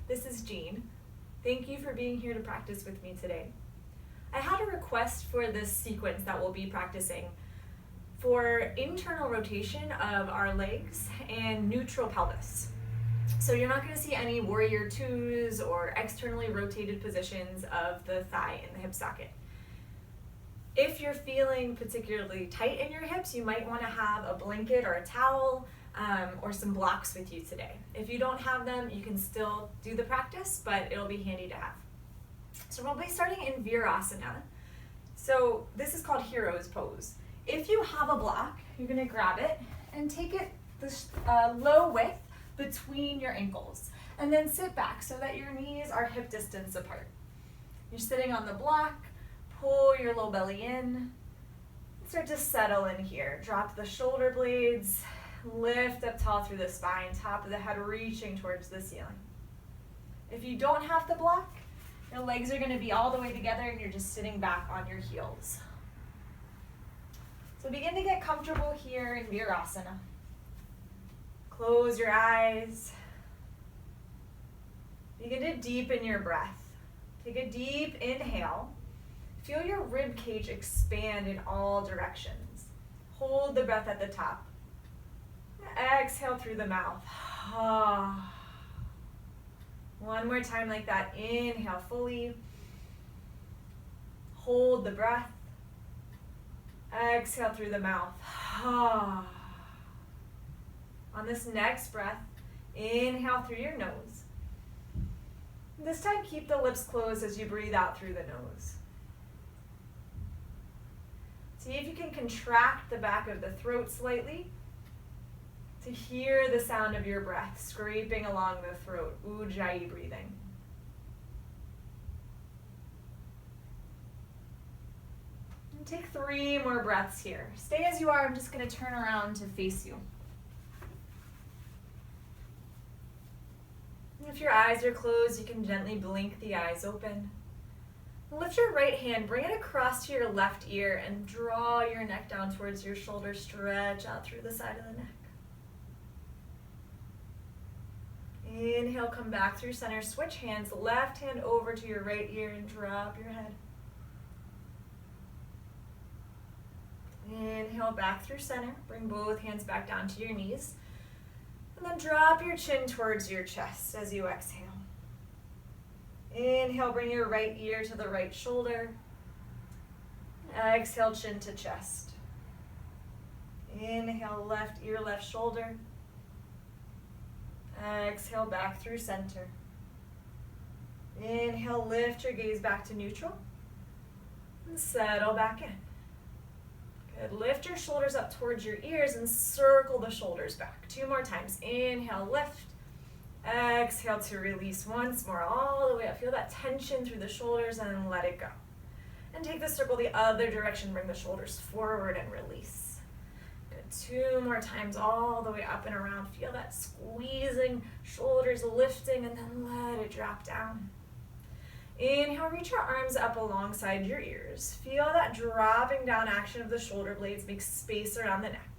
This is Jean. Thank you for being here to practice with me today. I had a request for this sequence that we'll be practicing for internal rotation of our legs and neutral pelvis. So you're not going to see any warrior twos or externally rotated positions of the thigh and the hip socket. If you're feeling particularly tight in your hips, you might want to have a blanket or a towel or some blocks with you today. If you don't have them, you can still do the practice, but it'll be handy to have. So we'll be starting in Virasana. So this is called Hero's Pose. If you have a block, you're going to grab it and take it this low width between your ankles, and then sit back so that your knees are hip distance apart. You're sitting on the block, pull your low belly in, start to settle in here. Drop the shoulder blades, lift up tall through the spine, top of the head reaching towards the ceiling. If you don't have the block, your legs are going to be all the way together and you're just sitting back on your heels. So begin to get comfortable here in Virasana. Close your eyes. Begin to deepen your breath. Take a deep inhale. Feel your rib cage expand in all directions. Hold the breath at the top. Exhale through the mouth. One more time like that. Inhale fully. Hold the breath. Exhale through the mouth. On this next breath, inhale through your nose. This time, keep the lips closed as you breathe out through the nose. See if you can contract the back of the throat slightly to hear the sound of your breath scraping along the throat, Ujjayi breathing. And take 3 more breaths here. Stay as you are. I'm just going to turn around to face you. If your eyes are closed, you can gently blink the eyes open. Lift your right hand, bring it across to your left ear, and draw your neck down towards your shoulder. Stretch out through the side of the neck. Inhale, come back through center. Switch hands, left hand over to your right ear and drop your head. Inhale, back through center. Bring both hands back down to your knees. And then drop your chin towards your chest as you exhale. Inhale, bring your right ear to the right shoulder. Exhale, chin to chest. Inhale, left ear, left shoulder. Exhale, back through center. Inhale, lift your gaze back to neutral. And settle back in. Good. Lift your shoulders up towards your ears and circle the shoulders back. 2 more times. Inhale, lift. Exhale to release once more, all the way up. Feel that tension through the shoulders and then let it go. And take the circle the other direction. Bring the shoulders forward and release. Good. 2 more times, all the way up and around. Feel that squeezing, shoulders lifting, and then let it drop down. Inhale, reach your arms up alongside your ears. Feel that dropping down action of the shoulder blades. Make space around the neck.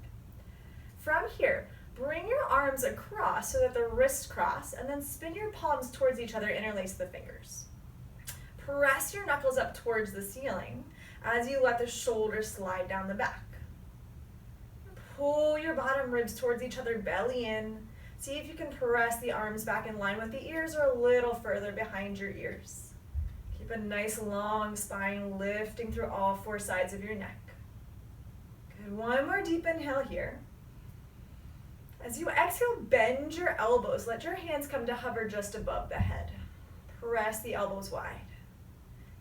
From here, bring your arms across so that the wrists cross, and then spin your palms towards each other, interlace the fingers. Press your knuckles up towards the ceiling as you let the shoulders slide down the back. Pull your bottom ribs towards each other, belly in. See if you can press the arms back in line with the ears or a little further behind your ears. Keep a nice long spine lifting through all 4 sides of your neck. Good. 1 more deep inhale here. As you exhale, bend your elbows. Let your hands come to hover just above the head. Press the elbows wide.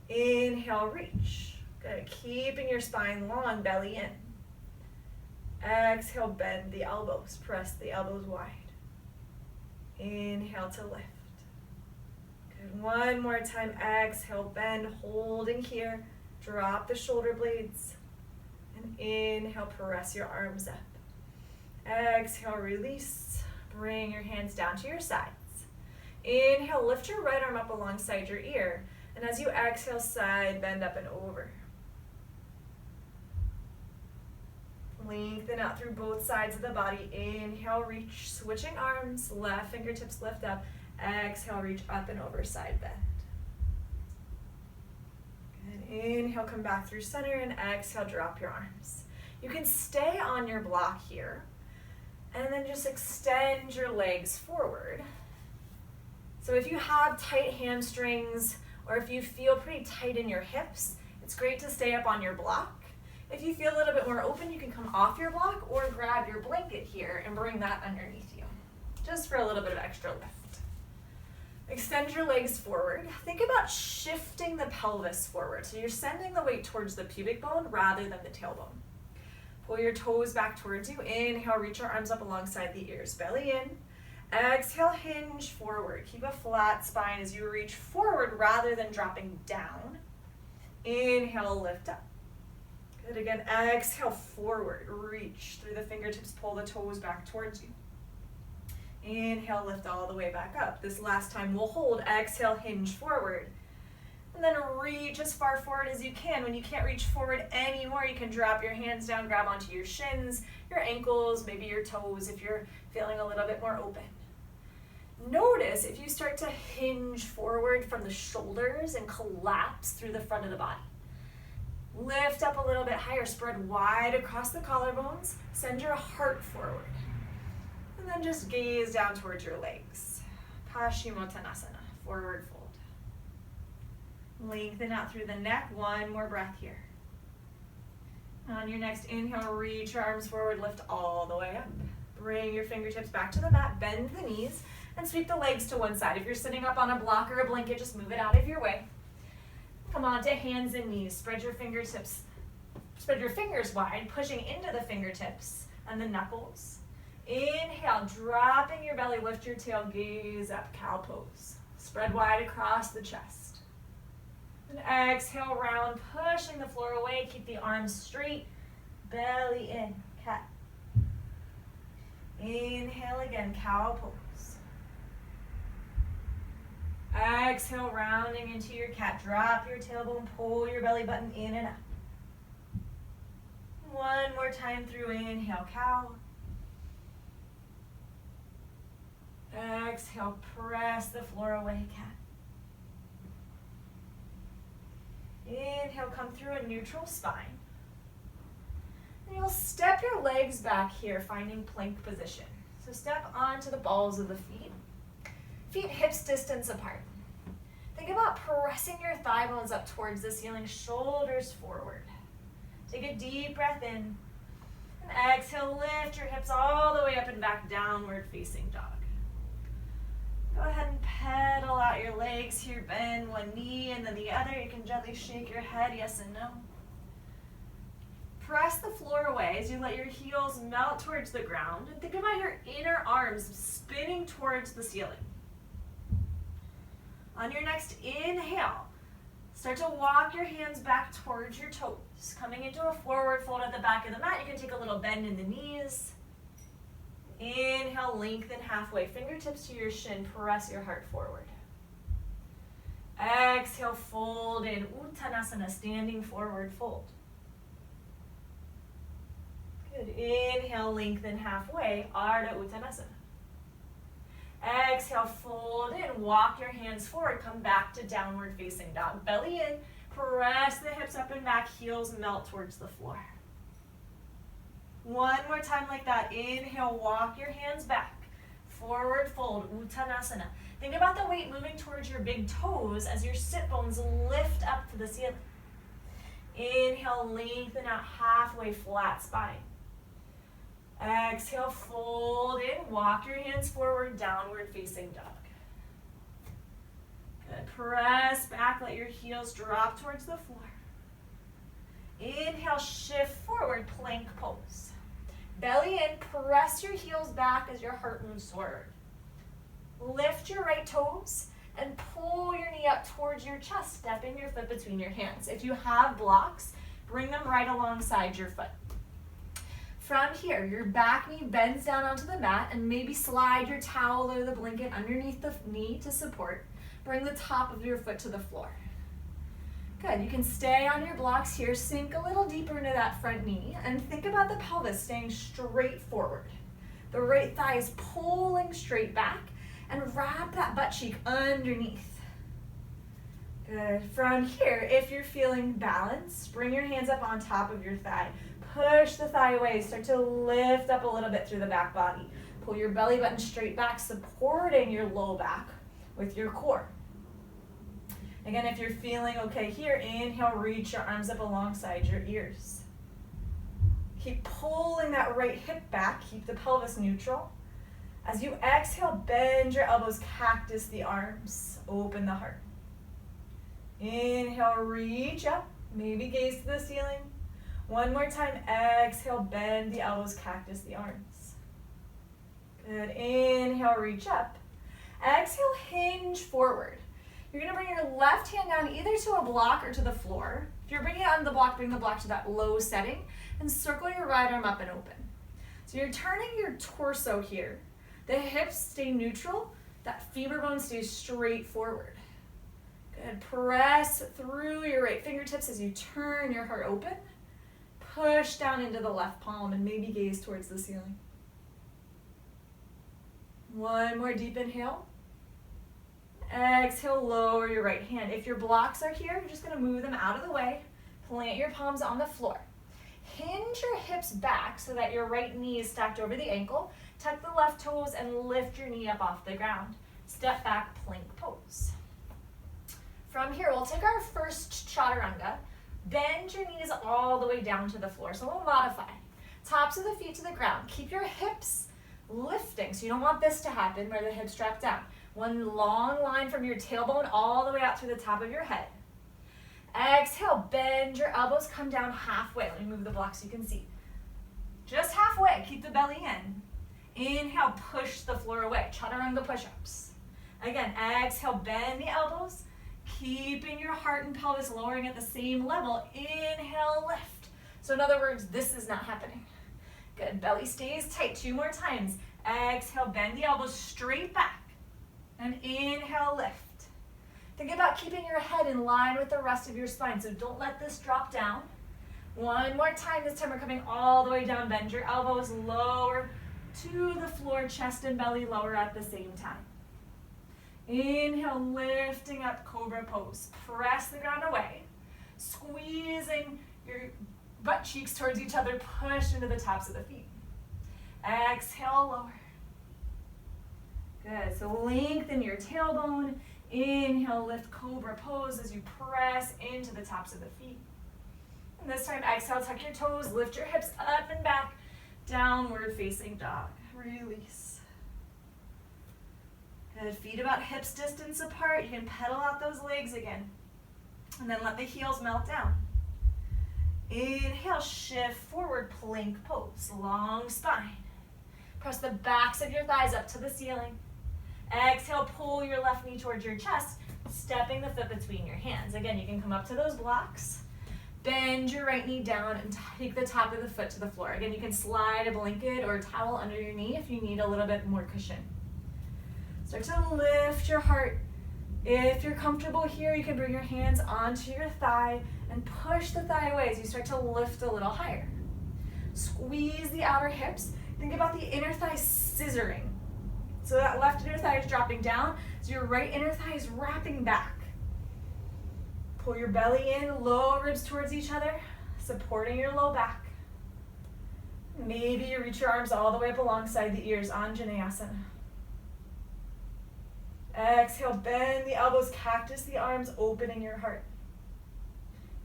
Inhale, reach. Good. Keeping your spine long, belly in. Exhale, bend the elbows. Press the elbows wide. Inhale to lift. Good. 1 more time. Exhale, bend, holding here. Drop the shoulder blades. And inhale, press your arms up. Exhale, release. Bring your hands down to your sides. Inhale, lift your right arm up alongside your ear. And as you exhale, side bend up and over. Lengthen out through both sides of the body. Inhale, reach, switching arms. Left fingertips lift up. Exhale, reach up and over, side bend. Good. Inhale, come back through center, and exhale, drop your arms. You can stay on your block here, and then just extend your legs forward. So if you have tight hamstrings, or if you feel pretty tight in your hips, it's great to stay up on your block. If you feel a little bit more open, you can come off your block or grab your blanket here and bring that underneath you, just for a little bit of extra lift. Extend your legs forward. Think about shifting the pelvis forward. So you're sending the weight towards the pubic bone rather than the tailbone. Pull your toes back towards you. Inhale, reach your arms up alongside the ears. Belly in. Exhale, hinge forward. Keep a flat spine as you reach forward rather than dropping down. Inhale, lift up. Good. Again, exhale, forward. Reach through the fingertips. Pull the toes back towards you. Inhale, lift all the way back up. This last time we'll hold. Exhale, hinge forward. And then reach as far forward as you can. When you can't reach forward anymore, you can drop your hands down, grab onto your shins, your ankles, maybe your toes if you're feeling a little bit more open. Notice if you start to hinge forward from the shoulders and collapse through the front of the body. Lift up a little bit higher, spread wide across the collarbones, send your heart forward. And then just gaze down towards your legs. Paschimottanasana, forward fold. Lengthen out through the neck, one more breath here. On your next inhale, reach your arms forward, lift all the way up. Bring your fingertips back to the mat, bend the knees, and sweep the legs to one side. If you're sitting up on a block or a blanket, just move it out of your way. Come on to hands and knees. Spread your fingertips, spread your fingers wide, pushing into the fingertips and the knuckles. Inhale, dropping your belly, lift your tail, gaze up, cow pose. Spread wide across the chest. And exhale, round, pushing the floor away. Keep the arms straight, belly in, cat. Inhale again, cow pose. Exhale, rounding into your cat. Drop your tailbone, pull your belly button in and up. One more time through, inhale, cow. Exhale, press the floor away, cat. Inhale, come through a neutral spine. And you'll step your legs back here, finding plank position. So step onto the balls of the feet. Feet hips distance apart. Think about pressing your thigh bones up towards the ceiling, shoulders forward. Take a deep breath in. And exhale, lift your hips all the way up and back, downward facing dog. Go ahead and pedal out your legs here. Bend one knee and then the other. You can gently shake your head, yes and no. Press the floor away as you let your heels melt towards the ground. And think about your inner arms spinning towards the ceiling. On your next inhale, start to walk your hands back towards your toes. Coming into a forward fold at the back of the mat. You can take a little bend in the knees. Inhale, lengthen halfway. Fingertips to your shin. Press your heart forward. Exhale, fold in. Uttanasana, standing forward fold. Good. Inhale, lengthen halfway. Ardha Uttanasana. Exhale, fold in. Walk your hands forward. Come back to downward facing dog. Belly in. Press the hips up and back. Heels melt towards the floor. One more time like that. Inhale, walk your hands back. Forward fold, Uttanasana. Think about the weight moving towards your big toes as your sit bones lift up to the ceiling. Inhale, lengthen out halfway, flat spine. Exhale, fold in. Walk your hands forward, downward facing dog. Good. Press back, let your heels drop towards the floor. Inhale, shift forward, plank pose. Belly in, press your heels back as your heart moves forward. Lift your right toes and pull your knee up towards your chest, stepping your foot between your hands. If you have blocks, bring them right alongside your foot. From here, your back knee bends down onto the mat and maybe slide your towel or the blanket underneath the knee to support. Bring the top of your foot to the floor. Good, you can stay on your blocks here, sink a little deeper into that front knee, and think about the pelvis staying straight forward. The right thigh is pulling straight back, and wrap that butt cheek underneath. Good. From here, if you're feeling balanced, bring your hands up on top of your thigh. Push the thigh away. Start to lift up a little bit through the back body. Pull your belly button straight back, supporting your low back with your core. Again, if you're feeling okay here, inhale, reach your arms up alongside your ears. Keep pulling that right hip back. Keep the pelvis neutral. As you exhale, bend your elbows, cactus the arms. Open the heart. Inhale, reach up. Maybe gaze to the ceiling. One more time. Exhale, bend the elbows, cactus the arms. Good. Inhale, reach up. Exhale, hinge forward. You're going to bring your left hand down either to a block or to the floor. If you're bringing it on the block, bring the block to that low setting and circle your right arm up and open. So you're turning your torso here. The hips stay neutral. That femur bone stays straight forward. Good. Press through your right fingertips as you turn your heart open. Push down into the left palm and maybe gaze towards the ceiling. One more deep inhale. Exhale, lower your right hand. If your blocks are here, you're just going to move them out of the way. Plant your palms on the floor. Hinge your hips back so that your right knee is stacked over the ankle. Tuck the left toes and lift your knee up off the ground. Step back, plank pose. From here, we'll take our first chaturanga. Bend your knees all the way down to the floor. So we'll modify. Tops of the feet to the ground. Keep your hips lifting. So you don't want this to happen where the hips drop down. One long line from your tailbone all the way out through the top of your head. Exhale, bend your elbows, come down halfway. Let me move the block so you can see. Just halfway, keep the belly in. Inhale, push the floor away. Chaturanga push-ups. Again, exhale, bend the elbows, keeping your heart and pelvis lowering at the same level. Inhale, lift. So in other words, this is not happening. Good, belly stays tight. 2 more times. Exhale, bend the elbows straight back. And inhale, lift. Think about keeping your head in line with the rest of your spine, so don't let this drop down. One more time. This time we're coming all the way down. Bend your elbows lower to the floor, chest and belly lower at the same time. Inhale, lifting up, cobra pose. Press the ground away, squeezing your butt cheeks towards each other, push into the tops of the feet. Exhale, lower. Good, so lengthen your tailbone. Inhale, lift cobra pose as you press into the tops of the feet. And this time, exhale, tuck your toes, lift your hips up and back, downward facing dog. Release. Good, feet about hips distance apart. You can pedal out those legs again. And then let the heels melt down. Inhale, shift forward, plank pose, long spine. Press the backs of your thighs up to the ceiling. Exhale, pull your left knee towards your chest, stepping the foot between your hands. Again, you can come up to those blocks. Bend your right knee down and take the top of the foot to the floor. Again, you can slide a blanket or a towel under your knee if you need a little bit more cushion. Start to lift your heart. If you're comfortable here, you can bring your hands onto your thigh and push the thigh away as you start to lift a little higher. Squeeze the outer hips. Think about the inner thigh scissoring. So that left inner thigh is dropping down, so your right inner thigh is wrapping back. Pull your belly in, low ribs towards each other, supporting your low back. Maybe you reach your arms all the way up alongside the ears, Anjaneyasana. Exhale, bend the elbows, cactus the arms, opening your heart.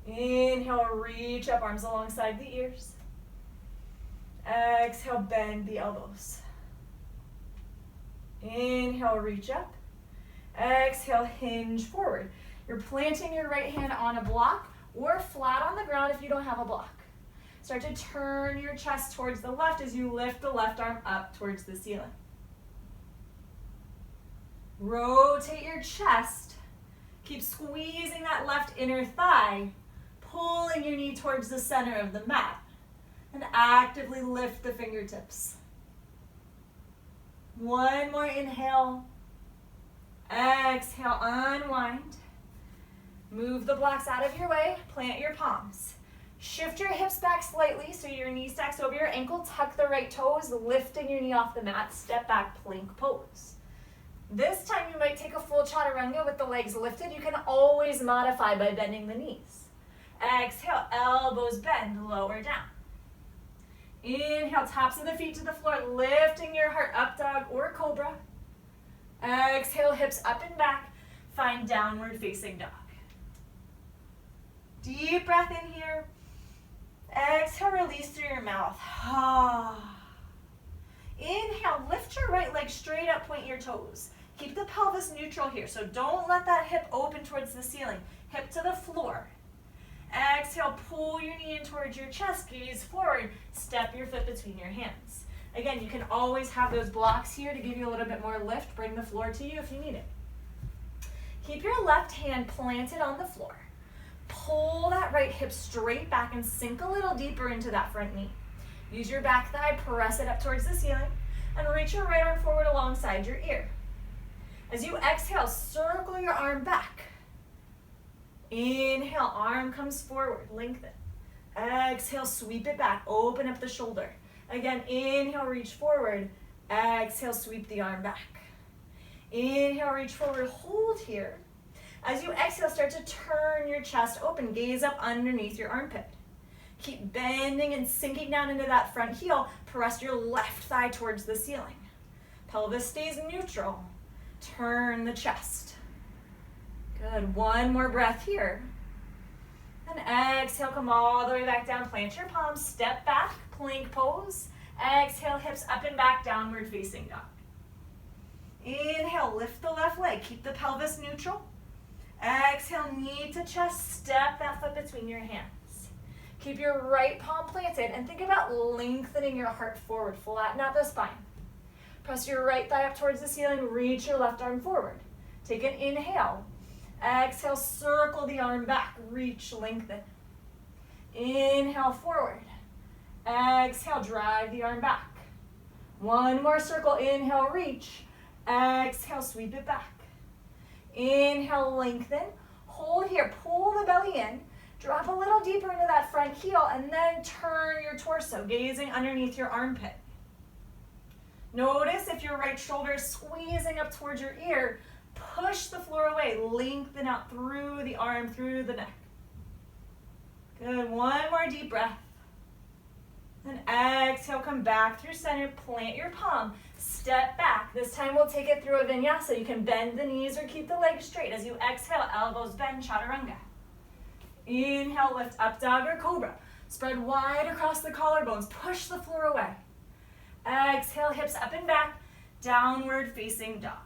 Inhale, reach up, arms alongside the ears. Exhale, bend the elbows. Inhale, reach up. Exhale, hinge forward. You're planting your right hand on a block or flat on the ground if you don't have a block. Start to turn your chest towards the left as you lift the left arm up towards the ceiling. Rotate your chest. Keep squeezing that left inner thigh, pulling your knee towards the center of the mat, and actively lift the fingertips. One more inhale. Exhale, unwind. Move the blocks out of your way. Plant your palms. Shift your hips back slightly so your knee stacks over your ankle. Tuck the right toes, lifting your knee off the mat. Step back, plank pose. This time you might take a full chaturanga with the legs lifted. You can always modify by bending the knees. Exhale, elbows bend, lower down. Inhale, tops of the feet to the floor, lifting your heart, up dog or cobra. Exhale, hips up and back. Find downward facing dog. Deep breath in here. Exhale, release through your mouth. Inhale, lift your right leg straight up, point your toes. Keep the pelvis neutral here, so don't let that hip open towards the ceiling. Hip to the floor. Exhale, pull your knee in towards your chest, gaze forward, step your foot between your hands. Again, you can always have those blocks here to give you a little bit more lift. Bring the floor to you if you need it. Keep your left hand planted on the floor. Pull that right hip straight back and sink a little deeper into that front knee. Use your back thigh, press it up towards the ceiling, and reach your right arm forward alongside your ear. As you exhale, circle your arm back. Inhale, arm comes forward, lengthen. Exhale, sweep it back, open up the shoulder. Again, inhale, reach forward. Exhale, sweep the arm back. Inhale, reach forward, hold here. As you exhale, start to turn your chest open, gaze up underneath your armpit. Keep bending and sinking down into that front heel. Press your left thigh towards the ceiling. Pelvis stays neutral. Turn the chest. Good, one more breath here. And exhale, come all the way back down. Plant your palms, step back, plank pose. Exhale, hips up and back, downward facing dog. Inhale, lift the left leg, keep the pelvis neutral. Exhale, knee to chest, step that foot between your hands. Keep your right palm planted and think about lengthening your heart forward, flatten out the spine. Press your right thigh up towards the ceiling, reach your left arm forward. Take an inhale. Exhale, circle the arm back, reach, lengthen. Inhale, forward. Exhale, drive the arm back. One more circle, inhale, reach. Exhale, sweep it back. Inhale, lengthen. Hold here, pull the belly in. Drop a little deeper into that front heel and then turn your torso, gazing underneath your armpit. Notice if your right shoulder is squeezing up towards your ear, push the floor away, lengthen out through the arm, through the neck. Good, one more deep breath. Then exhale, come back through center, plant your palm, step back. This time we'll take it through a vinyasa. You can bend the knees or keep the legs straight. As you exhale, elbows bend, chaturanga. Inhale, lift up dog or cobra. Spread wide across the collarbones, push the floor away. Exhale, hips up and back, downward facing dog.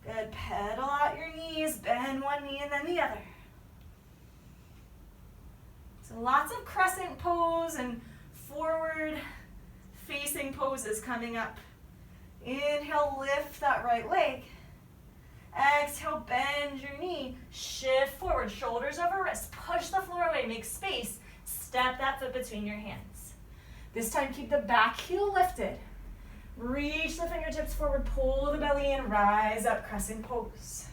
Good, pedal out your knees, bend one knee and then the other. So lots of crescent pose and forward facing poses coming up. Inhale, lift that right leg. Exhale, bend your knee, shift forward, shoulders over wrists, push the floor away, make space, step that foot between your hands. This time keep the back heel lifted. Reach the fingertips forward, pull the belly in, rise up, crescent pose.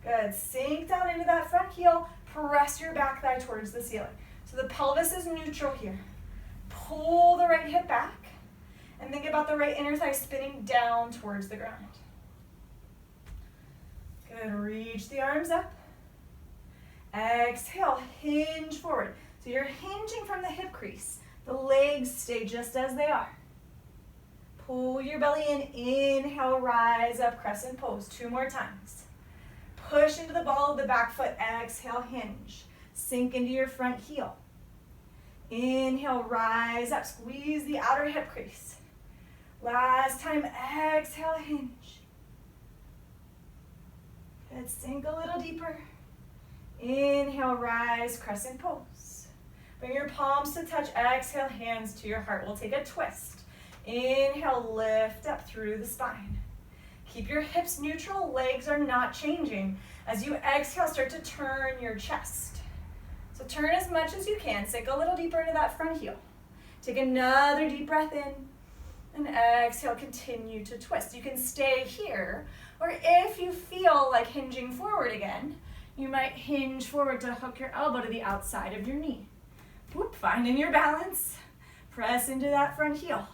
Good, sink down into that front heel, press your back thigh towards the ceiling. So the pelvis is neutral here. Pull the right hip back, and think about the right inner thigh spinning down towards the ground. Good, reach the arms up. Exhale, hinge forward. So you're hinging from the hip crease. The legs stay just as they are. Pull your belly in, inhale, rise up, crescent pose. 2 more times. Push into the ball of the back foot, exhale, hinge. Sink into your front heel. Inhale, rise up, squeeze the outer hip crease. Last time, exhale, hinge. Good, sink a little deeper. Inhale, rise, crescent pose. Bring your palms to touch, exhale, hands to your heart. We'll take a twist. Inhale, lift up through the spine. Keep your hips neutral, legs are not changing. As you exhale, start to turn your chest. So turn as much as you can, sink a little deeper into that front heel. Take another deep breath in, and exhale, continue to twist. You can stay here, or if you feel like hinging forward again, you might hinge forward to hook your elbow to the outside of your knee. Whoop, finding your balance. Press into that front heel.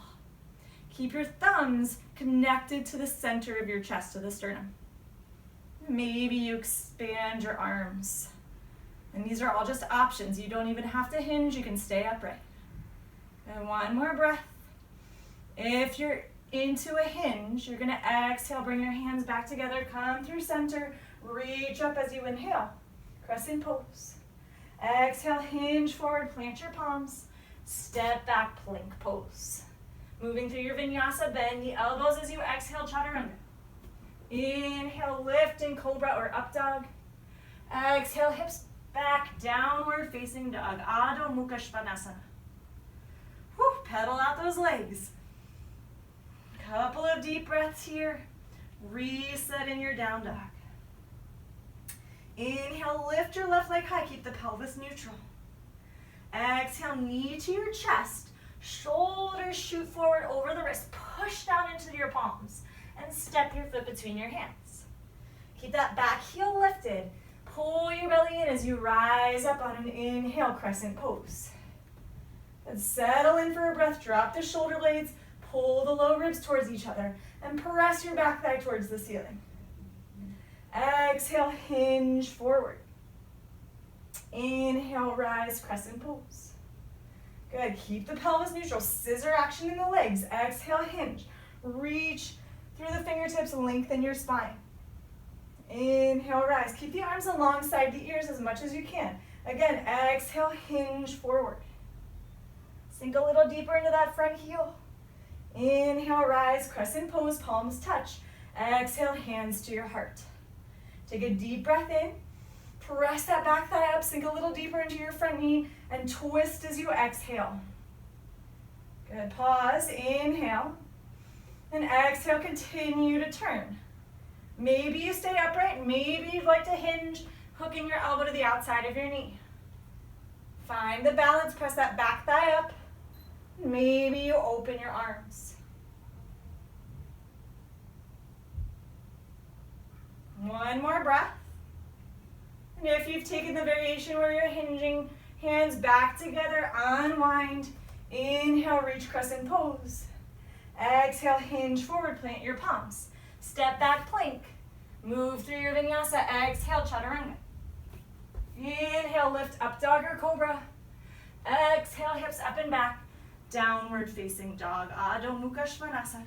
Keep your thumbs connected to the center of your chest, to the sternum. Maybe you expand your arms. And these are all just options. You don't even have to hinge, you can stay upright. And one more breath. If you're into a hinge, you're gonna exhale, bring your hands back together, come through center, reach up as you inhale, crescent pose. Exhale, hinge forward, plant your palms, step back, plank pose. Moving through your vinyasa, bend the elbows as you exhale, chaturanga. Inhale, lift in cobra or up dog. Exhale, hips back, downward facing dog, Adho Mukha Svanasana. Whew, pedal out those legs. Couple of deep breaths here. Reset in your down dog. Inhale, lift your left leg high, keep the pelvis neutral. Exhale, knee to your chest, shoulders shoot forward over the wrist, push down into your palms, and step your foot between your hands. Keep that back heel lifted. Pull your belly in as you rise up on an inhale, crescent pose. And settle in for a breath, drop the shoulder blades, pull the low ribs towards each other, and press your back thigh towards the ceiling. Exhale, hinge forward. Inhale, rise, crescent pose. Good, keep the pelvis neutral, scissor action in the legs. Exhale, hinge. Reach through the fingertips, lengthen your spine. Inhale, rise. Keep the arms alongside the ears as much as you can. Again, exhale, hinge forward. Sink a little deeper into that front heel. Inhale, rise, crescent pose, palms touch. Exhale, hands to your heart. Take a deep breath in. Press that back thigh up, sink a little deeper into your front knee, and twist as you exhale. Good, pause, inhale. And exhale, continue to turn. Maybe you stay upright, maybe you'd like to hinge, hooking your elbow to the outside of your knee. Find the balance, press that back thigh up. Maybe you open your arms. One more breath. And if you've taken the variation where you're hinging, hands back together, unwind. Inhale, reach crescent pose. Exhale, hinge forward, plant your palms. Step back, plank. Move through your vinyasa. Exhale, chaturanga. Inhale, lift up dog or cobra. Exhale, hips up and back. Downward facing dog, Adho Mukha Svanasana.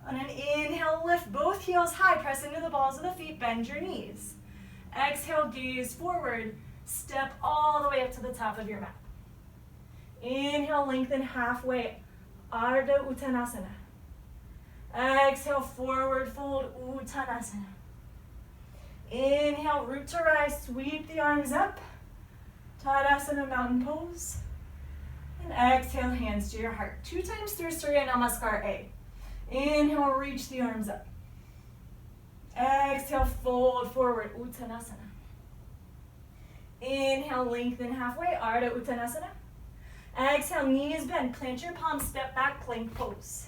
On an inhale, lift both heels high, press into the balls of the feet, bend your knees. Exhale, gaze forward, step all the way up to the top of your mat. Inhale, lengthen halfway, Ardha Uttanasana. Exhale, forward fold, Uttanasana. Inhale, root to rise, sweep the arms up, Tadasana, mountain pose. And exhale, hands to your heart. 2 times through Surya Namaskar A. Inhale, reach the arms up. Exhale, fold forward, Uttanasana. Inhale, lengthen halfway, Ardha Uttanasana. Exhale, knees bend, plant your palms, step back, plank pose.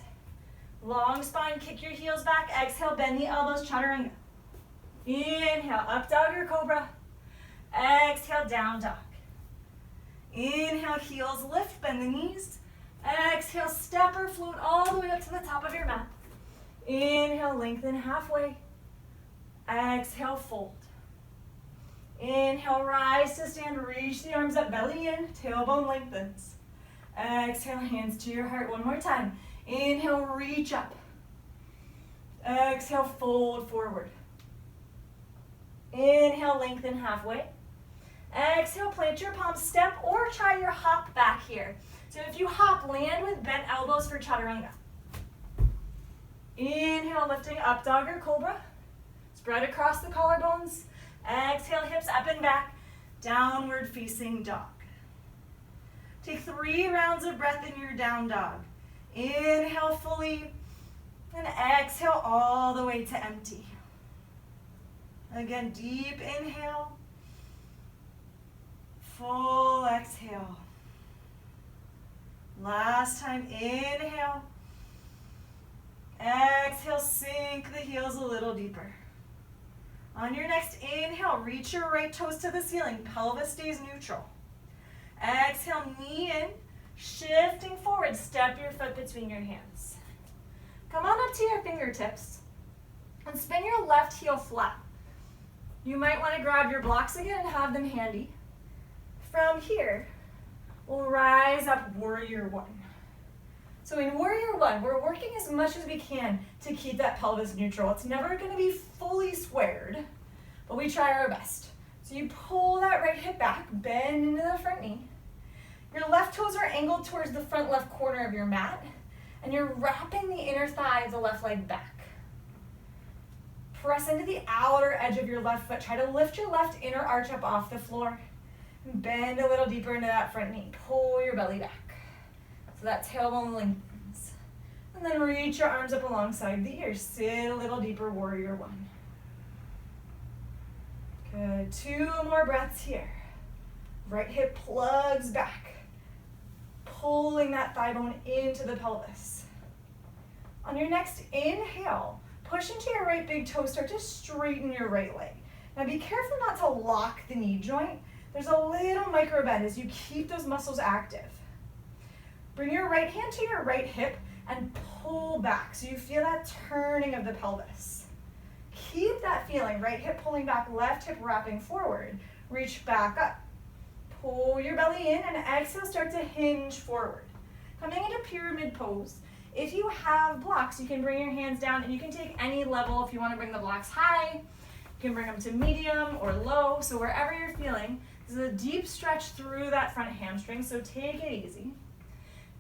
Long spine, kick your heels back. Exhale, bend the elbows, chaturanga. Inhale, up dog or cobra. Exhale, down dog. Inhale, heels lift, bend the knees. Exhale, step or float all the way up to the top of your mat. Inhale, lengthen halfway. Exhale, fold. Inhale, rise to stand, reach the arms up, belly in, tailbone lengthens. Exhale, hands to your heart. One more time. Inhale, reach up. Exhale, fold forward. Inhale, lengthen halfway. Exhale, plant your palms, step or try your hop back here. So if you hop, land with bent elbows for chaturanga. Inhale, lifting up dog or cobra. Spread across the collarbones. Exhale, hips up and back. Downward facing dog. Take 3 rounds of breath in your down dog. Inhale fully, and exhale all the way to empty. Again, deep inhale. Full exhale. Last time, inhale. Exhale, sink the heels a little deeper. On your next inhale, reach your right toes to the ceiling. Pelvis stays neutral. Exhale, knee in. Shifting forward, step your foot between your hands. Come on up to your fingertips and spin your left heel flat. You might want to grab your blocks again and have them handy. From here, we'll rise up warrior one. So in warrior one, we're working as much as we can to keep that pelvis neutral. It's never going to be fully squared, but we try our best. So you pull that right hip back, bend into the front knee. Your left toes are angled towards the front left corner of your mat, and you're wrapping the inner thigh of the left leg back. Press into the outer edge of your left foot. Try to lift your left inner arch up off the floor. And bend a little deeper into that front knee. Pull your belly back. So that tailbone lengthens. And then reach your arms up alongside the ears. Sit a little deeper, warrior one. Good, 2 more breaths here. Right hip plugs back. Pulling that thigh bone into the pelvis. On your next inhale, push into your right big toe, start to straighten your right leg. Now be careful not to lock the knee joint. There's a little micro bend as you keep those muscles active. Bring your right hand to your right hip and pull back so you feel that turning of the pelvis. Keep that feeling, right hip pulling back, left hip wrapping forward. Reach back up. Pull your belly in and exhale, start to hinge forward. Coming into pyramid pose. If you have blocks, you can bring your hands down and you can take any level. If you want to bring the blocks high, you can bring them to medium or low. So wherever you're feeling, this is a deep stretch through that front hamstring, so take it easy.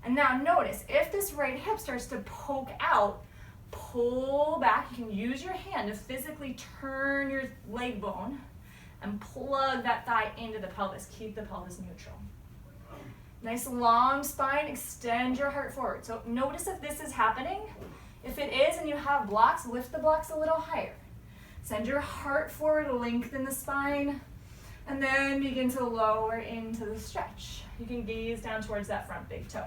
And now notice, if this right hip starts to poke out, pull back. You can use your hand to physically turn your leg bone and plug that thigh into the pelvis. Keep the pelvis neutral. Nice long spine, extend your heart forward. So notice if this is happening. If it is and you have blocks, lift the blocks a little higher. Send your heart forward, lengthen the spine, and then begin to lower into the stretch. You can gaze down towards that front big toe.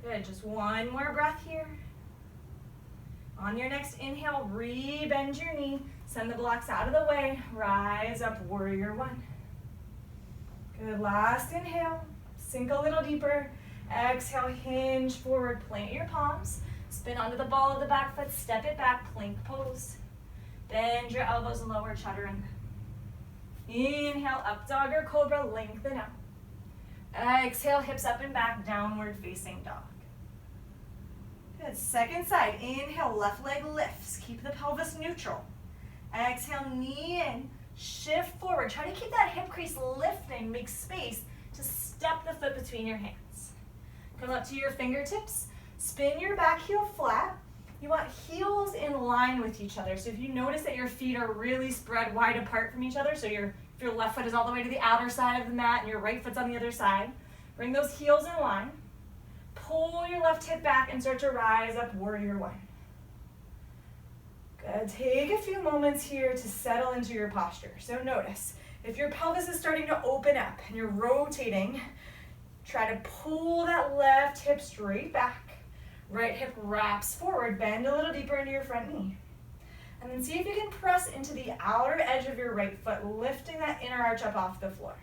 Good, just 1 more breath here. On your next inhale, re-bend your knee, send the blocks out of the way, rise up, warrior one. Good, last inhale, sink a little deeper. Exhale, hinge forward, plant your palms, spin onto the ball of the back foot, step it back, plank pose. Bend your elbows, lower chaturanga. Inhale, up dog or cobra, lengthen out. Exhale, hips up and back, downward facing dog. Good, second side, inhale, left leg lifts, keep the pelvis neutral. Exhale, knee in, shift forward. Try to keep that hip crease lifting, make space to step the foot between your hands. Come up to your fingertips, spin your back heel flat. You want heels in line with each other. So if you notice that your feet are really spread wide apart from each other, so if your left foot is all the way to the outer side of the mat and your right foot's on the other side, bring those heels in line. Pull your left hip back and start to rise up, warrior one. Good, take a few moments here to settle into your posture. So notice, if your pelvis is starting to open up and you're rotating, try to pull that left hip straight back. Right hip wraps forward, bend a little deeper into your front knee. And then see if you can press into the outer edge of your right foot, lifting that inner arch up off the floor.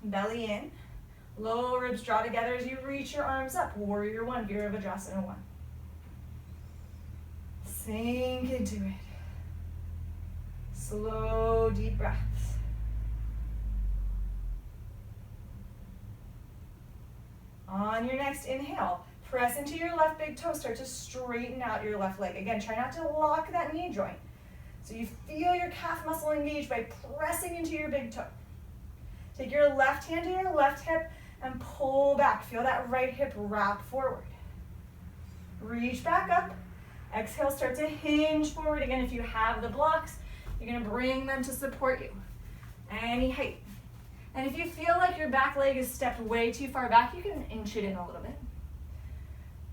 Belly in, lower ribs draw together as you reach your arms up, warrior one, Virabhadrasana one. Sink into it. Slow, deep breaths. On your next inhale, press into your left big toe, start to straighten out your left leg. Again, try not to lock that knee joint. So you feel your calf muscle engaged by pressing into your big toe. Take your left hand to your left hip and pull back. Feel that right hip wrap forward. Reach back up. Exhale, start to hinge forward. Again, if you have the blocks, you're gonna bring them to support you. Any height. And if you feel like your back leg is stepped way too far back, you can inch it in a little bit.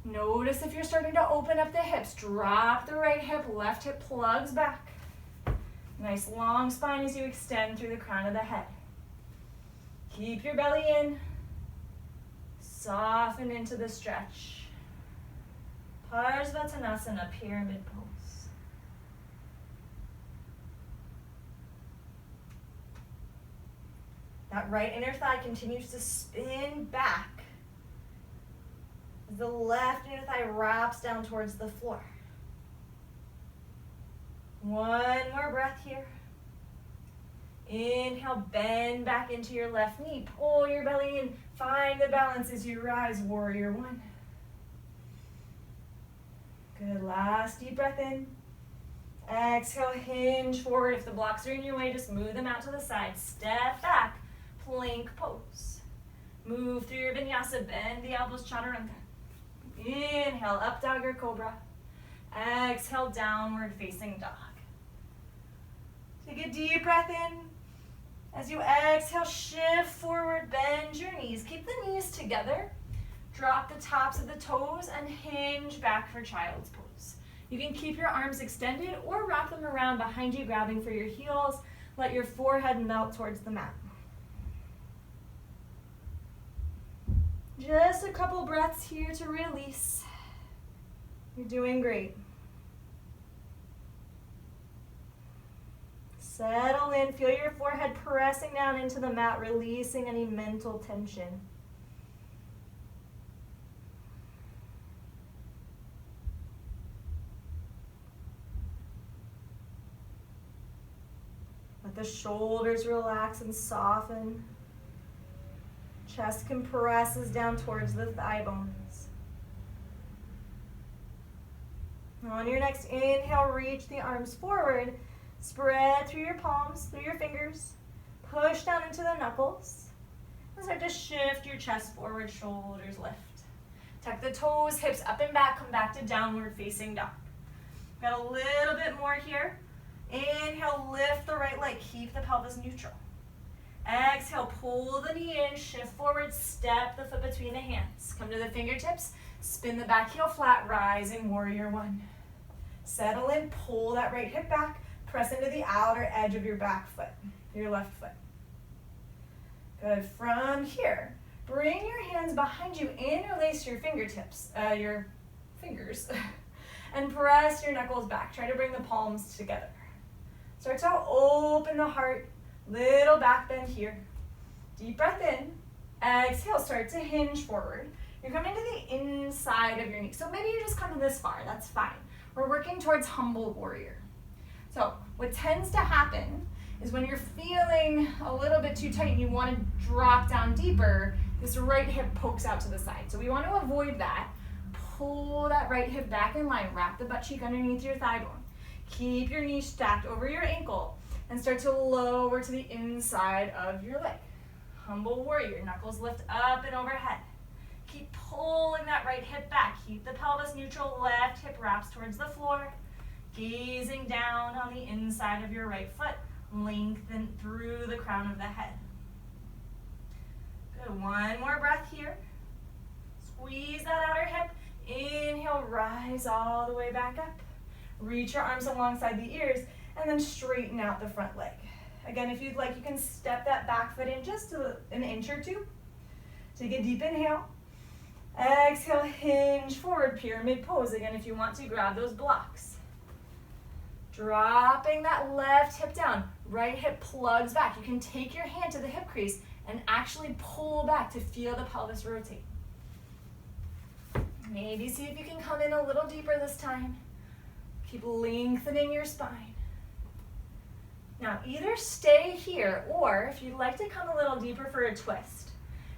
Notice if you're starting to open up the hips. Drop the right hip, left hip plugs back. Nice long spine as you extend through the crown of the head. Keep your belly in. Soften into the stretch. Parsvattanasana, pyramid pose. That right inner thigh continues to spin back as the left inner thigh wraps down towards the floor. One more breath here. Inhale, bend back into your left knee. Pull your belly in. Find the balance as you rise, warrior one. Good, last deep breath in. Exhale, hinge forward. If the blocks are in your way, just move them out to the side. Step back, plank pose. Move through your vinyasa, bend the elbows, chaturanga. Inhale, up dog or cobra. Exhale, downward facing dog. Take a deep breath in. As you exhale, shift forward, bend your knees. Keep the knees together. Drop the tops of the toes and hinge back for child's pose. You can keep your arms extended or wrap them around behind you, grabbing for your heels. Let your forehead melt towards the mat. Just a couple breaths here to release. You're doing great. Settle in, feel your forehead pressing down into the mat, releasing any mental tension. Let the shoulders relax and soften. Chest compresses down towards the thigh bones. On your next inhale, reach the arms forward. Spread through your palms, through your fingers. Push down into the knuckles. And start to shift your chest forward, shoulders lift. Tuck the toes, hips up and back. Come back to downward facing dog. Got a little bit more here. Inhale, lift the right leg. Keep the pelvis neutral. Exhale, pull the knee in, shift forward, step the foot between the hands. Come to the fingertips, spin the back heel flat, rising warrior one. Settle in, pull that right hip back. Press into the outer edge of your back foot, your left foot. Good. From here, bring your hands behind you, interlace your fingertips, your fingers, and press your knuckles back. Try to bring the palms together. Start to open the heart, little back bend here. Deep breath in. Exhale, start to hinge forward. You're coming to the inside of your knee. So maybe you just come this far, that's fine. We're working towards humble warrior. So what tends to happen is when you're feeling a little bit too tight and you want to drop down deeper, this right hip pokes out to the side. So we want to avoid that. Pull that right hip back in line. Wrap the butt cheek underneath your thigh bone. Keep your knee stacked over your ankle and start to lower to the inside of your leg. Humble warrior. Knuckles lift up and overhead. Keep pulling that right hip back. Keep the pelvis neutral. Left hip wraps towards the floor. Gazing down on the inside of your right foot, lengthen through the crown of the head. Good, one more breath here. Squeeze that outer hip. Inhale, rise all the way back up. Reach your arms alongside the ears, and then straighten out the front leg. Again, if you'd like, you can step that back foot in just an inch or two. Take a deep inhale. Exhale, hinge forward, pyramid pose. Again, if you want to, grab those blocks. Dropping that left hip down, right hip plugs back. You can take your hand to the hip crease and actually pull back to feel the pelvis rotate. Maybe see if you can come in a little deeper this time. Keep lengthening your spine. Now either stay here, or if you'd like to come a little deeper for a twist,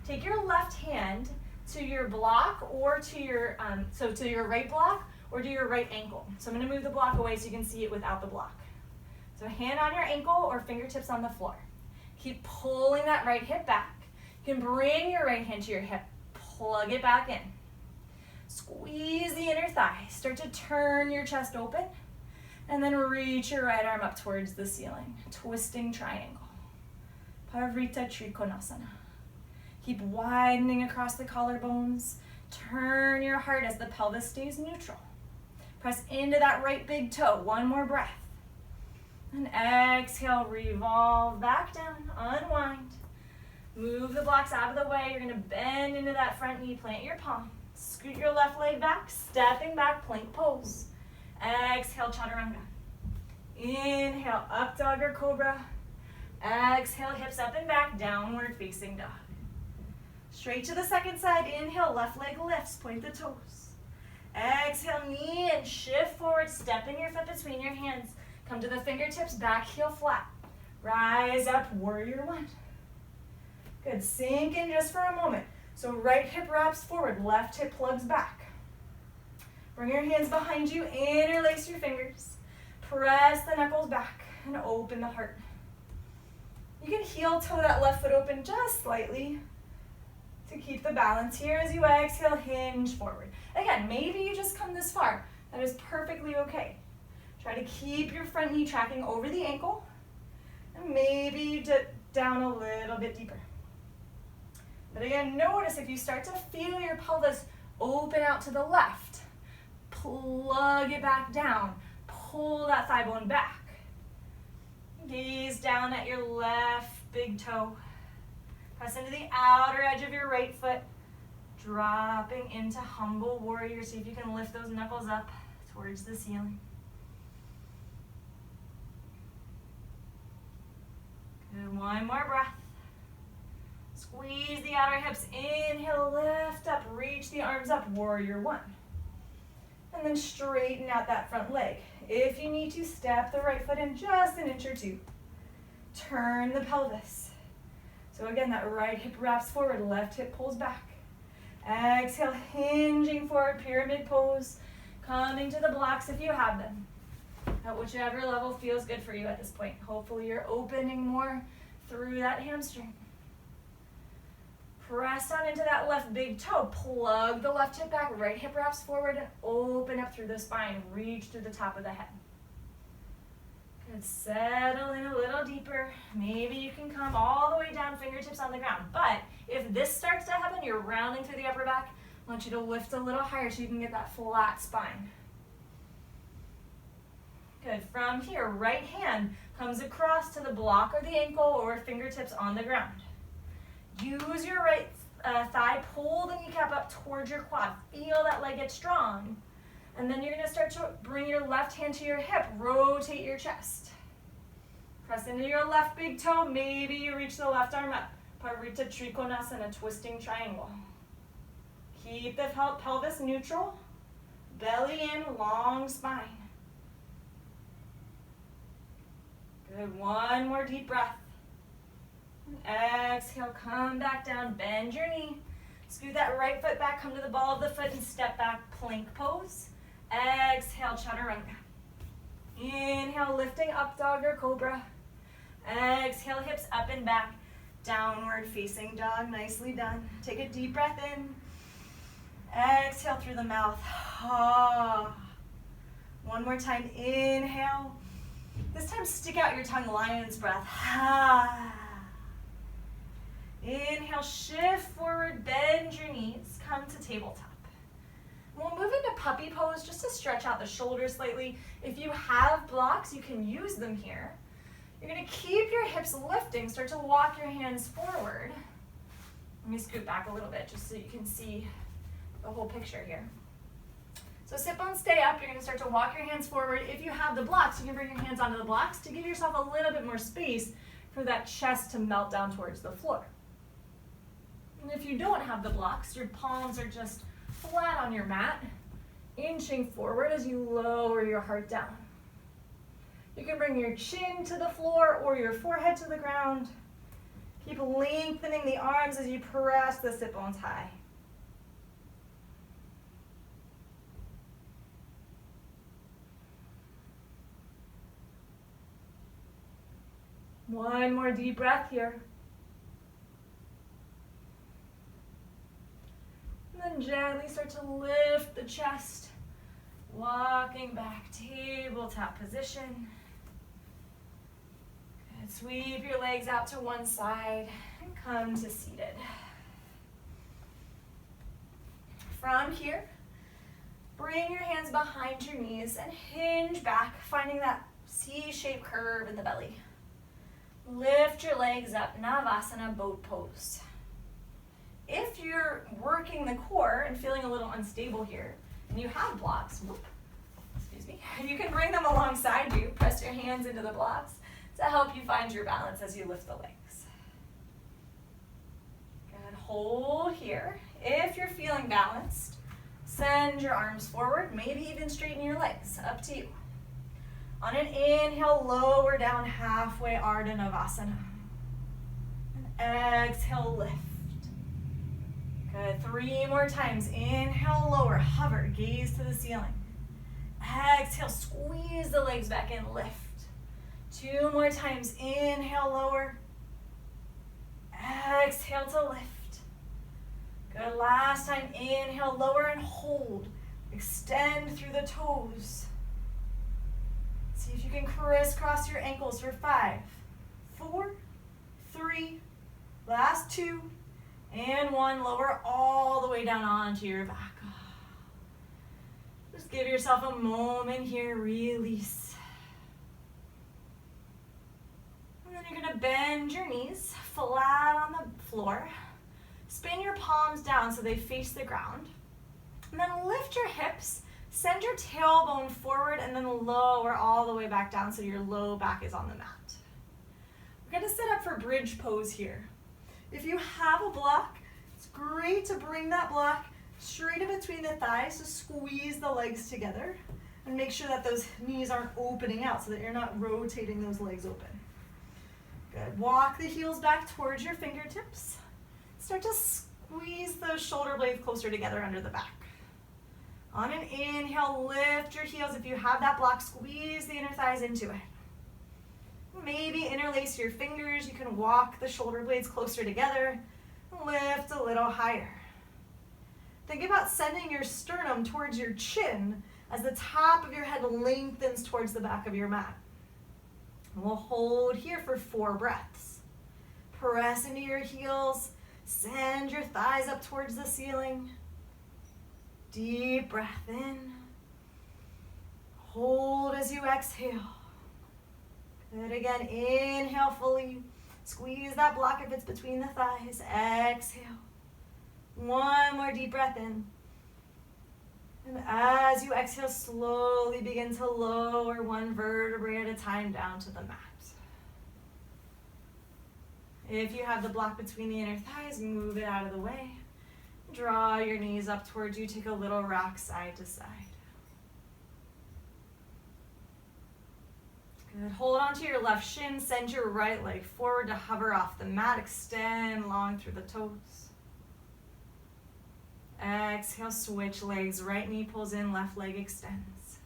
take your left hand to your block or to your, to your right block, or to your right ankle. So I'm going to move the block away so you can see it without the block. So hand on your ankle or fingertips on the floor. Keep pulling that right hip back. You can bring your right hand to your hip. Plug it back in. Squeeze the inner thigh. Start to turn your chest open. And then reach your right arm up towards the ceiling. Twisting triangle. Parivrtta Trikonasana. Keep widening across the collarbones. Turn your heart as the pelvis stays neutral. Press into that right big toe. One more breath. And exhale, revolve back down, unwind. Move the blocks out of the way. You're going to bend into that front knee, plant your palm. Scoot your left leg back, stepping back, plank pose. Exhale, chaturanga. Inhale, up dog or cobra. Exhale, hips up and back, downward facing dog. Straight to the second side, inhale, left leg lifts, point the toes. Exhale, knee and shift forward, stepping your foot between your hands. Come to the fingertips, back heel flat. Rise up, warrior one. Good, sink in just for a moment. So right hip wraps forward, left hip plugs back. Bring your hands behind you, interlace your fingers. Press the knuckles back and open the heart. You can heel toe that left foot open just slightly to keep the balance here as you exhale, hinge forward. Again, maybe you just come this far. That is perfectly okay. Try to keep your front knee tracking over the ankle, and maybe you dip down a little bit deeper. But again, notice if you start to feel your pelvis open out to the left, plug it back down, pull that thigh bone back. Gaze down at your left big toe. Press into the outer edge of your right foot, dropping into humble warrior. See if you can lift those knuckles up towards the ceiling. Good, one more breath. Squeeze the outer hips, inhale, lift up, reach the arms up, warrior one. And then straighten out that front leg. If you need to, step the right foot in just an inch or two. Turn the pelvis. So again, that right hip wraps forward, left hip pulls back. Exhale, hinging forward, pyramid pose. Coming to the blocks if you have them. At whichever level feels good for you at this point. Hopefully you're opening more through that hamstring. Press down into that left big toe. Plug the left hip back, right hip wraps forward, and open up through the spine. Reach through the top of the head. Good, settle in a little deeper. Maybe you can come all the way down, fingertips on the ground. But if this starts to happen, you're rounding through the upper back. I want you to lift a little higher so you can get that flat spine. Good, from here, right hand comes across to the block or the ankle or fingertips on the ground. Use your right thigh, pull the kneecap up towards your quad. Feel that leg get strong. And then you're going to start to bring your left hand to your hip. Rotate your chest. Press into your left big toe. Maybe you reach the left arm up. Parita Trikonasana, twisting triangle. Keep the pelvis neutral. Belly in, long spine. Good, one more deep breath. Exhale, come back down, bend your knee. Scoot that right foot back, come to the ball of the foot and step back, plank pose. Exhale, chaturanga. Inhale, lifting up dog or cobra. Exhale, hips up and back, downward facing dog, nicely done. Take a deep breath in. Exhale through the mouth. One more time, inhale. This time stick out your tongue, lion's breath. Inhale, shift forward, bend your knees, come to tabletop. We'll move into puppy pose just to stretch out the shoulders slightly. If you have blocks, you can use them here. You're going to keep your hips lifting, start to walk your hands forward. Let me scoot back a little bit just so you can see the whole picture here. So sit bones stay up, you're going to start to walk your hands forward. If you have the blocks, you can bring your hands onto the blocks to give yourself a little bit more space for that chest to melt down towards the floor. And if you don't have the blocks, your palms are just flat on your mat, inching forward as you lower your heart down. You can bring your chin to the floor or your forehead to the ground. Keep lengthening the arms as you press the sit bones high. One more deep breath here. And then gently start to lift the chest, walking back, tabletop position. Good. Sweep your legs out to one side and come to seated. From here, bring your hands behind your knees and hinge back, finding that C-shaped curve in the belly. Lift your legs up, Navasana, boat pose. If you're working the core and feeling a little unstable here, and you have blocks, you can bring them alongside you. Press your hands into the blocks. to help you find your balance as you lift the legs. Good, hold here. If you're feeling balanced, send your arms forward, maybe even straighten your legs, up to you. On an inhale, lower down halfway, Ardha Navasana. And exhale, lift. Good, 3 more times. Inhale, lower, hover, gaze to the ceiling. Exhale, squeeze the legs back in, lift. 2 more times. Inhale, lower. Exhale to lift. Good, last time. Inhale, lower and hold. Extend through the toes. See if you can crisscross your ankles for 5, 4, 3, last 2, and 1. Lower all the way down onto your back. Just give yourself a moment here, release. And then you're gonna bend your knees flat on the floor. Spin your palms down so they face the ground. And then lift your hips, send your tailbone forward, and then lower all the way back down so your low back is on the mat. We're gonna set up for bridge pose here. If you have a block, it's great to bring that block straight in between the thighs to squeeze the legs together and make sure that those knees aren't opening out so that you're not rotating those legs open. Good. Walk the heels back towards your fingertips. Start to squeeze those shoulder blades closer together under the back. On an inhale, lift your heels. If you have that block, squeeze the inner thighs into it. Maybe interlace your fingers. You can walk the shoulder blades closer together. Lift a little higher. Think about sending your sternum towards your chin as the top of your head lengthens towards the back of your mat. And we'll hold here for 4 breaths. Press into your heels. Send your thighs up towards the ceiling. Deep breath in. Hold as you exhale. Good, again, inhale fully. Squeeze that block if it's between the thighs. Exhale. 1 more deep breath in. And as you exhale, slowly begin to lower 1 vertebrae at a time down to the mat. If you have the block between the inner thighs, move it out of the way. Draw your knees up towards you. Take a little rock side to side. Good. Hold onto your left shin. Send your right leg forward to hover off the mat. Extend long through the toes. Exhale, switch legs. Right knee pulls in, left leg extends.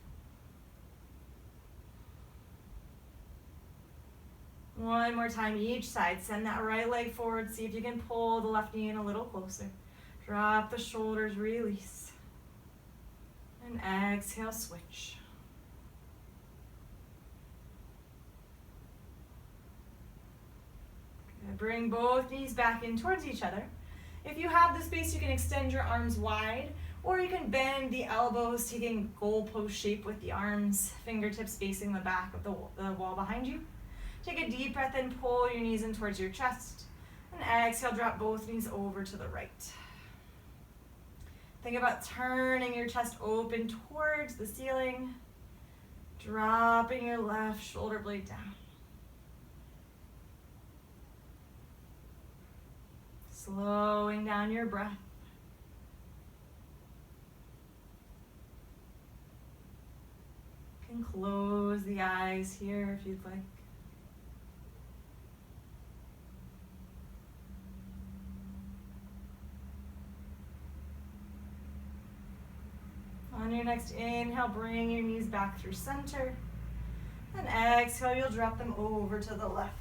1 more time each side. Send that right leg forward. See if you can pull the left knee in a little closer. Drop the shoulders, release. And exhale, switch. Good. Bring both knees back in towards each other. If you have the space, you can extend your arms wide, or you can bend the elbows, taking goalpost shape with the arms, fingertips facing the back of the wall behind you. Take a deep breath in, pull your knees in towards your chest, and exhale, drop both knees over to the right. Think about turning your chest open towards the ceiling, dropping your left shoulder blade down. Slowing down your breath. You can close the eyes here if you'd like. On your next inhale, bring your knees back through center. And exhale, you'll drop them over to the left.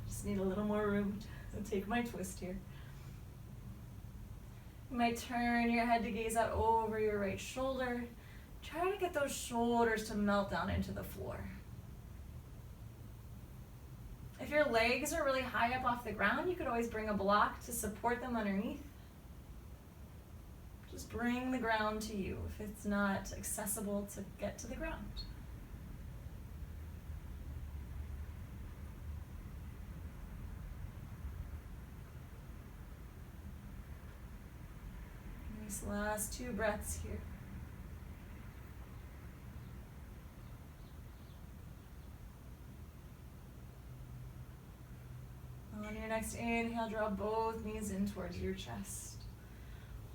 Just need a little more room to take my twist here. You might turn your head to gaze out over your right shoulder. Try to get those shoulders to melt down into the floor. If your legs are really high up off the ground, you could always bring a block to support them underneath. Just bring the ground to you if it's not accessible to get to the ground. Nice last 2 breaths here. next inhale, draw both knees in towards your chest.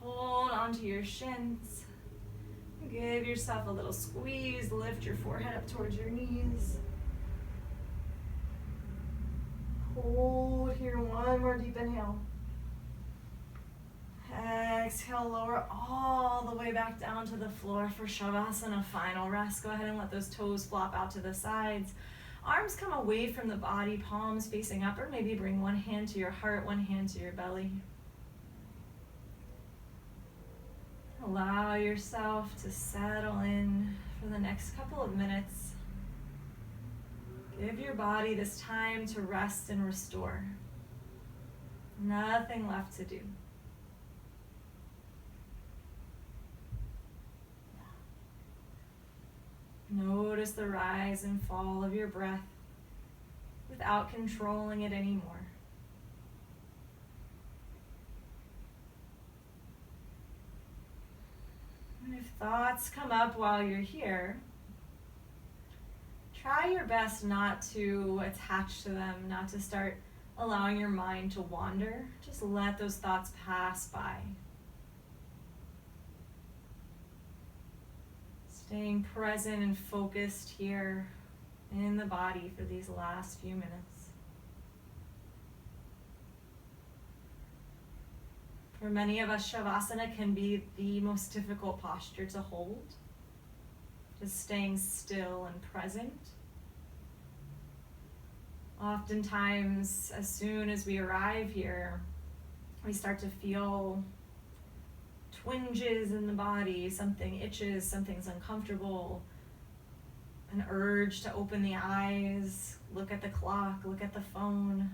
Hold onto your shins. Give yourself a little squeeze. Lift your forehead up towards your knees. Hold here, one more deep inhale. Exhale, lower all the way back down to the floor for Shavasana, final rest. Go ahead and let those toes flop out to the sides. Arms come away from the body, palms facing up, or maybe bring one hand to your heart, one hand to your belly. Allow yourself to settle in for the next couple of minutes. Give your body this time to rest and restore. Nothing left to do. Notice the rise and fall of your breath without controlling it anymore. And if thoughts come up while you're here, try your best not to attach to them, not to start allowing your mind to wander. Just let those thoughts pass by. Staying present and focused here in the body for these last few minutes. For many of us, Shavasana can be the most difficult posture to hold. Just staying still and present. Oftentimes, as soon as we arrive here, we start to feel twinges in the body, something itches, something's uncomfortable, an urge to open the eyes, look at the clock, look at the phone.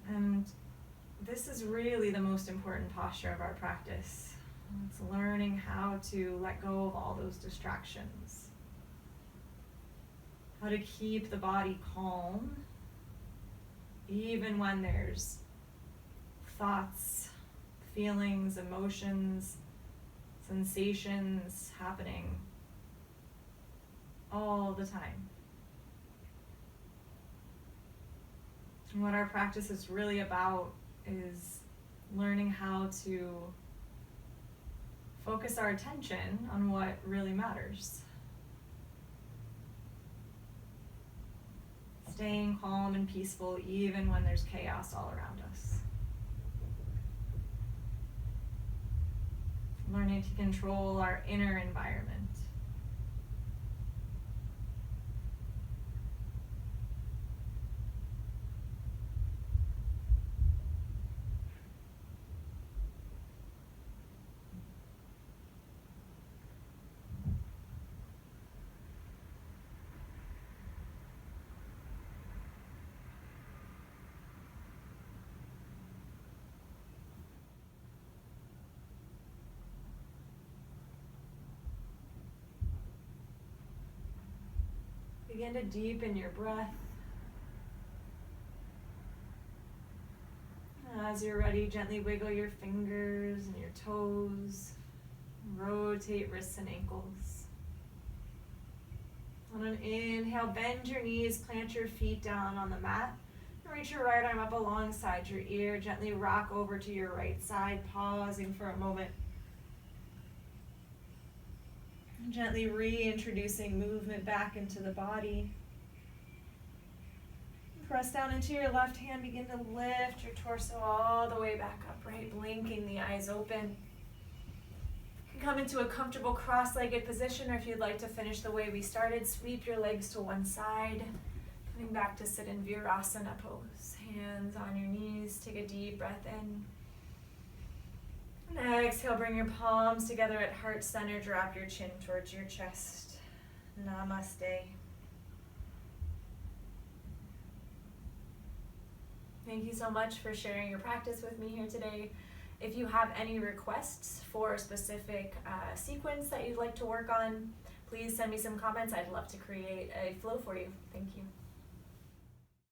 And this is really the most important posture of our practice. It's learning how to let go of all those distractions. How to keep the body calm, even when there's thoughts, feelings, emotions, sensations happening all the time. And what our practice is really about is learning how to focus our attention on what really matters. Staying calm and peaceful even when there's chaos all around us. Learning to control our inner environment. Begin to deepen your breath. As you're ready, gently wiggle your fingers and your toes. Rotate wrists and ankles. On an inhale, bend your knees, plant your feet down on the mat. Reach your right arm up alongside your ear. Gently rock over to your right side, pausing for a moment. Gently reintroducing movement back into the body. Press down into your left hand. Begin to lift your torso all the way back upright, blinking the eyes open. You can come into a comfortable cross-legged position, or if you'd like to finish the way we started, sweep your legs to one side. Coming back to sit in Virasana pose. Hands on your knees. Take a deep breath in. And exhale, bring your palms together at heart center. Drop your chin towards your chest. Namaste. Thank you so much for sharing your practice with me here today. If you have any requests for a specific sequence that you'd like to work on, please send me some comments. I'd love to create a flow for you. Thank you.